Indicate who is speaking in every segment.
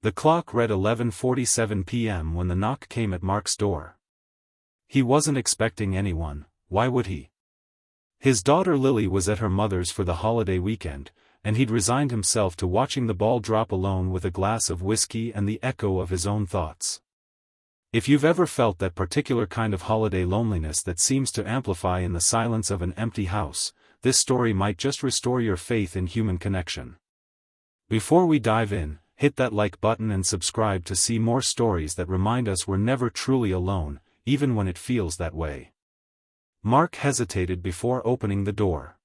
Speaker 1: The clock read 11:47 p.m. when the knock came at Mark's door. He wasn't expecting anyone, why would he? His daughter Lily was at her mother's for the holiday weekend, and he'd resigned himself to watching the ball drop alone with a glass of whiskey and the echo of his own thoughts. If you've ever felt that particular kind of holiday loneliness that seems to amplify in the silence of an empty house, this story might just restore your faith in human connection. Before we dive in, hit that like button and subscribe to see more stories that remind us we're never truly alone, even when it feels that way. Mark hesitated before opening the door.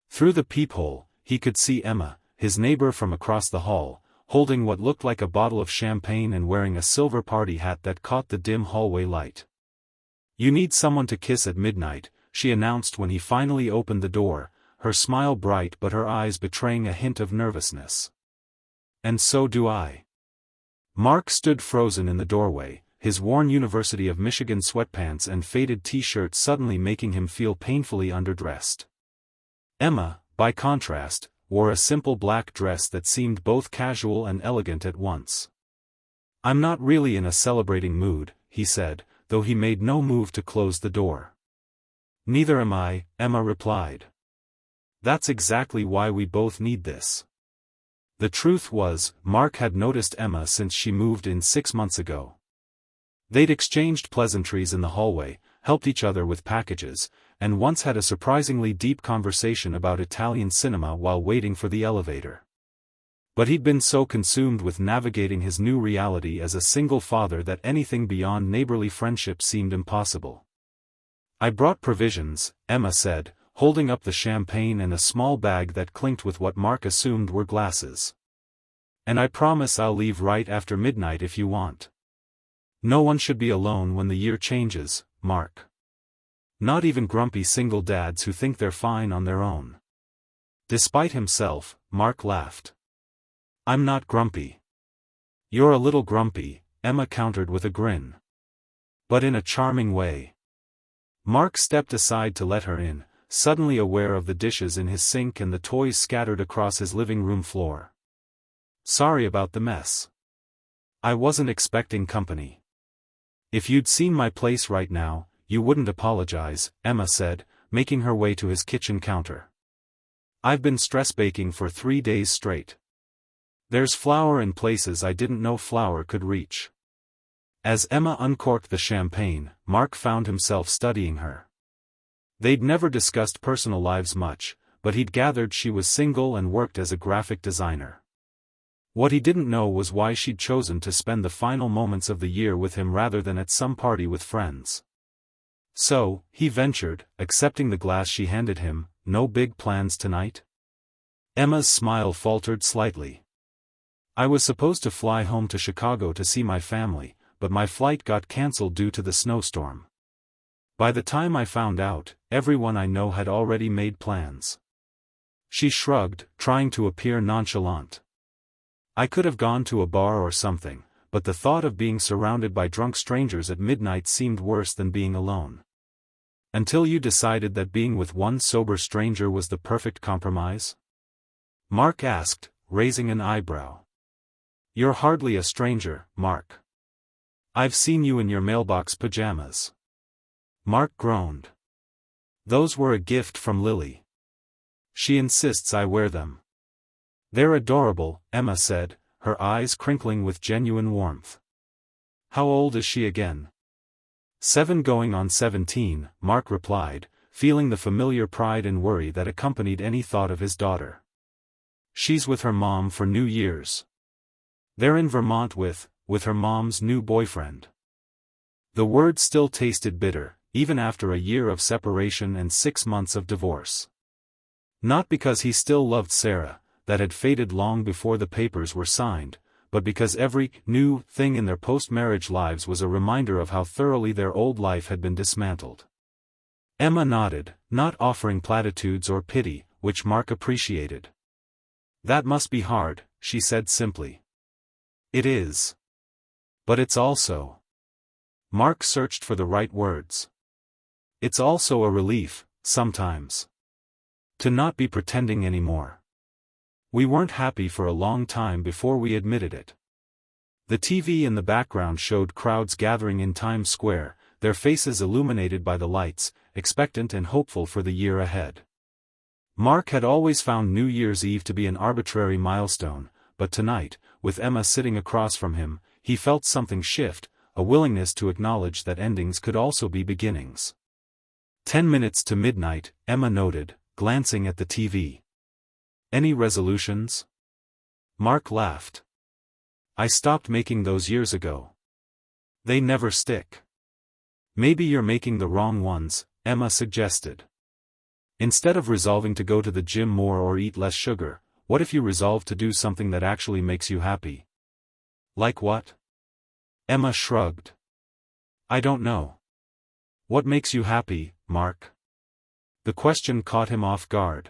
Speaker 1: Through the peephole, he could see Emma, his neighbor from across the hall, holding what looked like a bottle of champagne and wearing a silver party hat that caught the dim hallway light. "You need someone to kiss at midnight," she announced when he finally opened the door, her smile bright but her eyes betraying a hint of nervousness. "And so do I." Mark stood frozen in the doorway, his worn University of Michigan sweatpants and faded t-shirt suddenly making him feel painfully underdressed. Emma, by contrast, wore a simple black dress that seemed both casual and elegant at once. "I'm not really in a celebrating mood," he said, though he made no move to close the door. "Neither am I," Emma replied. "That's exactly why we both need this." The truth was, Mark had noticed Emma since she moved in 6 months ago. They'd exchanged pleasantries in the hallway, helped each other with packages, and once had a surprisingly deep conversation about Italian cinema while waiting for the elevator. But he'd been so consumed with navigating his new reality as a single father that anything beyond neighborly friendship seemed impossible. "I brought provisions," Emma said, holding up the champagne and a small bag that clinked with what Mark assumed were glasses. "And I promise I'll leave right after midnight if you want. No one should be alone when the year changes, Mark. Not even grumpy single dads who think they're fine on their own." Despite himself, Mark laughed. "I'm not grumpy." "You're a little grumpy," Emma countered with a grin. "But in a charming way." Mark stepped aside to let her in, suddenly aware of the dishes in his sink and the toys scattered across his living room floor. "Sorry about the mess. I wasn't expecting company." "If you'd seen my place right now, you wouldn't apologize," Emma said, making her way to his kitchen counter. "I've been stress baking for 3 days straight. There's flour in places I didn't know flour could reach." As Emma uncorked the champagne, Mark found himself studying her. They'd never discussed personal lives much, but he'd gathered she was single and worked as a graphic designer. What he didn't know was why she'd chosen to spend the final moments of the year with him rather than at some party with friends. "So," he ventured, accepting the glass she handed him, "no big plans tonight?" Emma's smile faltered slightly. "I was supposed to fly home to Chicago to see my family, but my flight got cancelled due to the snowstorm. By the time I found out, everyone I know had already made plans." She shrugged, trying to appear nonchalant. "I could have gone to a bar or something, but the thought of being surrounded by drunk strangers at midnight seemed worse than being alone." "Until you decided that being with one sober stranger was the perfect compromise?" Mark asked, raising an eyebrow. "You're hardly a stranger, Mark. I've seen you in your mailbox pajamas." Mark groaned. "Those were a gift from Lily. She insists I wear them." "They're adorable," Emma said, her eyes crinkling with genuine warmth. "How old is she again?" 7 going on 17, Mark replied, feeling the familiar pride and worry that accompanied any thought of his daughter. "She's with her mom for New Year's. They're in Vermont with her mom's new boyfriend." The word still tasted bitter, even after a year of separation and 6 months of divorce. Not because he still loved Sarah, that had faded long before the papers were signed, but because every new thing in their post-marriage lives was a reminder of how thoroughly their old life had been dismantled. Emma nodded, not offering platitudes or pity, which Mark appreciated. "That must be hard," she said simply. "It is. But it's also—" Mark searched for the right words. "It's also a relief, sometimes. To not be pretending anymore. We weren't happy for a long time before we admitted it. The TV in the background showed crowds gathering in Times Square, their faces illuminated by the lights, expectant and hopeful for the year ahead. Mark had always found New Year's Eve to be an arbitrary milestone, but tonight, with Emma sitting across from him, he felt something shift, a willingness to acknowledge that endings could also be beginnings. 10 minutes to midnight, Emma noted, glancing at the TV. Any resolutions? Mark laughed. I stopped making those years ago. They never stick. Maybe you're making the wrong ones, Emma suggested. Instead of resolving to go to the gym more or eat less sugar, what if you resolve to do something that actually makes you happy? Like what? Emma shrugged. I don't know. What makes you happy, Mark? The question caught him off guard.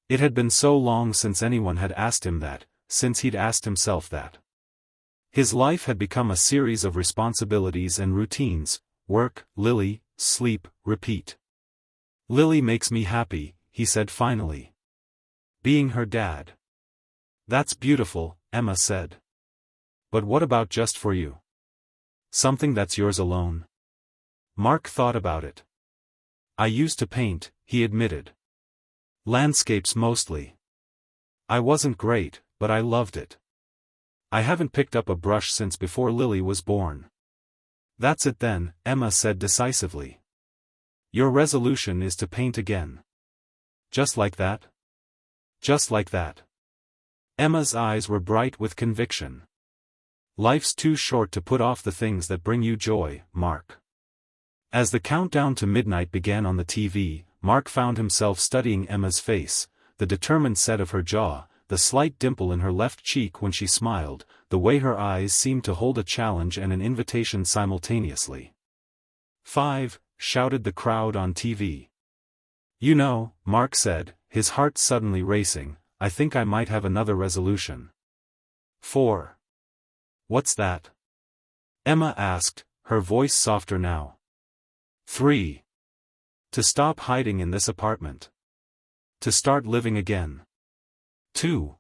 Speaker 1: It had been so long since anyone had asked him that, since he'd asked himself that. His life had become a series of responsibilities and routines: work, Lily, sleep, repeat. Lily makes me happy, he said finally. Being her dad. That's beautiful, Emma said. But what about just for you? Something that's yours alone? Mark thought about it. I used to paint, he admitted. Landscapes mostly. I wasn't great, but I loved it. I haven't picked up a brush since before Lily was born. That's it then, Emma said decisively. Your resolution is to paint again. Just like that? Just like that. Emma's eyes were bright with conviction. Life's too short to put off the things that bring you joy, Mark. As the countdown to midnight began on the TV, Mark found himself studying Emma's face, the determined set of her jaw, the slight dimple in her left cheek when she smiled, the way her eyes seemed to hold a challenge and an invitation simultaneously. 5, shouted the crowd on TV. You know, Mark said, his heart suddenly racing, I think I might have another resolution. 4. What's that? Emma asked, her voice softer now. 3. To stop hiding in this apartment. To start living again. 2.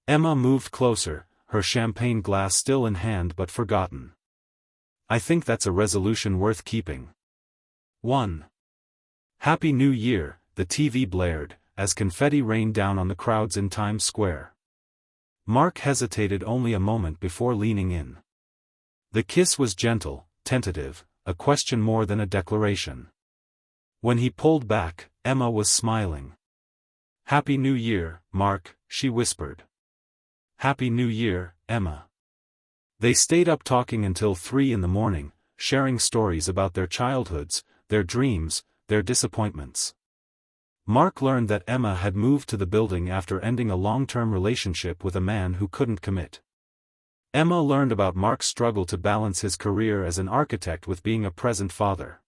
Speaker 1: Emma moved closer, her champagne glass still in hand but forgotten. I think that's a resolution worth keeping. 1. Happy New Year, the TV blared, as confetti rained down on the crowds in Times Square. Mark hesitated only a moment before leaning in. The kiss was gentle, tentative, a question more than a declaration. When he pulled back, Emma was smiling. Happy New Year, Mark, she whispered. Happy New Year, Emma. They stayed up talking until 3 in the morning, sharing stories about their childhoods, their dreams, their disappointments. Mark learned that Emma had moved to the building after ending a long-term relationship with a man who couldn't commit. Emma learned about Mark's struggle to balance his career as an architect with being a present father.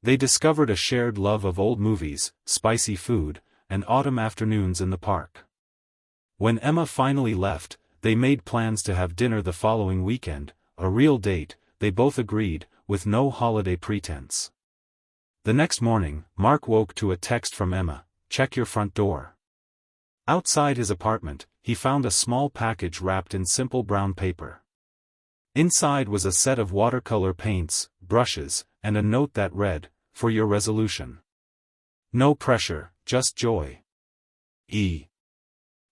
Speaker 1: They discovered a shared love of old movies, spicy food, and autumn afternoons in the park. When Emma finally left, they made plans to have dinner the following weekend, a real date, they both agreed, with no holiday pretense. The next morning, Mark woke to a text from Emma, check your front door. Outside his apartment, he found a small package wrapped in simple brown paper. Inside was a set of watercolor paints, brushes, and a note that read, for your resolution. No pressure, just joy. E.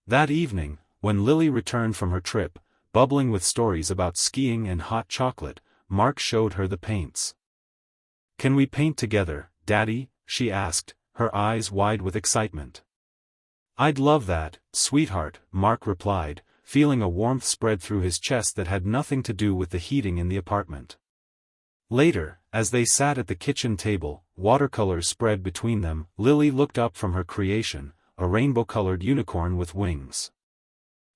Speaker 1: That evening, when Lily returned from her trip, bubbling with stories about skiing and hot chocolate, Mark showed her the paints. Can we paint together, Daddy? She asked, her eyes wide with excitement. I'd love that, sweetheart, Mark replied, feeling a warmth spread through his chest that had nothing to do with the heating in the apartment. Later, as they sat at the kitchen table, watercolors spread between them, Lily looked up from her creation, a rainbow-colored unicorn with wings.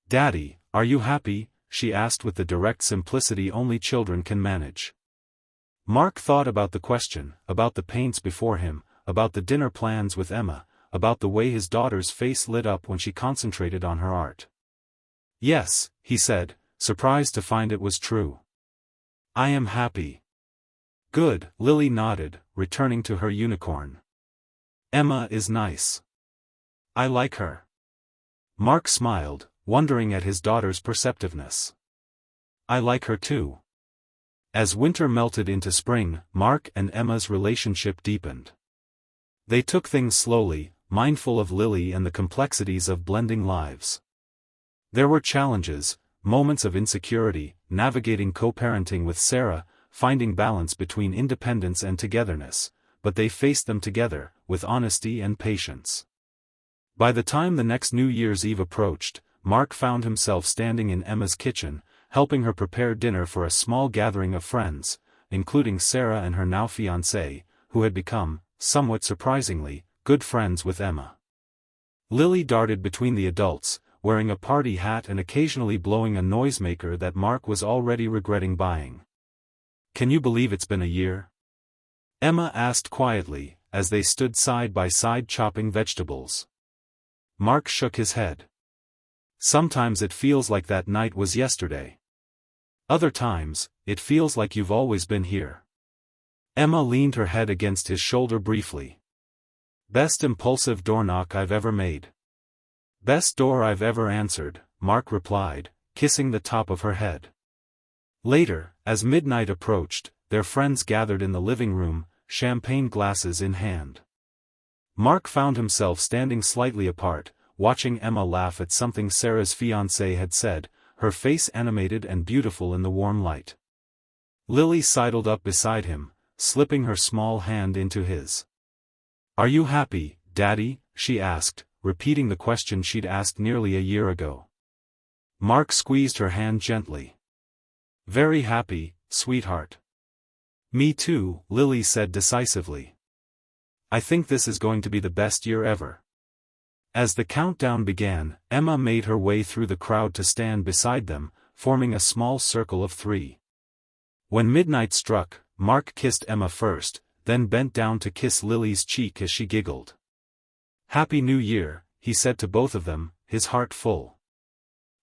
Speaker 1: Daddy, are you happy? She asked with the direct simplicity only children can manage. Mark thought about the question, about the paints before him, about the dinner plans with Emma, about the way his daughter's face lit up when she concentrated on her art. Yes, he said, surprised to find it was true. I am happy. Good, Lily nodded, returning to her unicorn. Emma is nice. I like her. Mark smiled, wondering at his daughter's perceptiveness. I like her too. As winter melted into spring, Mark and Emma's relationship deepened. They took things slowly, mindful of Lily and the complexities of blending lives. There were challenges, moments of insecurity, navigating co-parenting with Sarah, finding balance between independence and togetherness, but they faced them together, with honesty and patience. By the time the next New Year's Eve approached, Mark found himself standing in Emma's kitchen, helping her prepare dinner for a small gathering of friends, including Sarah and her now fiancé, who had become, somewhat surprisingly, good friends with Emma. Lily darted between the adults, wearing a party hat and occasionally blowing a noisemaker that Mark was already regretting buying. "Can you believe it's been a year?" Emma asked quietly, as they stood side by side chopping vegetables. Mark shook his head. "Sometimes it feels like that night was yesterday. Other times, it feels like you've always been here." Emma leaned her head against his shoulder briefly. "Best impulsive door knock I've ever made." "Best door I've ever answered," Mark replied, kissing the top of her head. Later, as midnight approached, their friends gathered in the living room, champagne glasses in hand. Mark found himself standing slightly apart, watching Emma laugh at something Sarah's fiancé had said, her face animated and beautiful in the warm light. Lily sidled up beside him, slipping her small hand into his. "Are you happy, Daddy?" she asked, repeating the question she'd asked nearly a year ago. Mark squeezed her hand gently. "Very happy, sweetheart." "Me too," Lily said decisively. "I think this is going to be the best year ever." As the countdown began, Emma made her way through the crowd to stand beside them, forming a small circle of three. When midnight struck, Mark kissed Emma first, then bent down to kiss Lily's cheek as she giggled. "Happy New Year," he said to both of them, his heart full.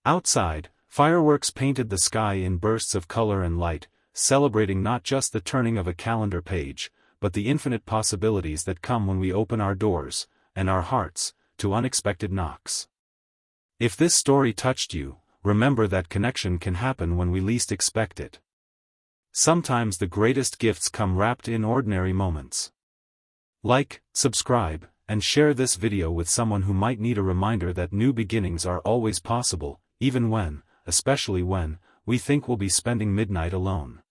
Speaker 1: Outside, fireworks painted the sky in bursts of color and light, celebrating not just the turning of a calendar page, but the infinite possibilities that come when we open our doors, and our hearts, to unexpected knocks. If this story touched you, remember that connection can happen when we least expect it. Sometimes the greatest gifts come wrapped in ordinary moments. Like, subscribe, and share this video with someone who might need a reminder that new beginnings are always possible, even when, especially when, we think we'll be spending midnight alone.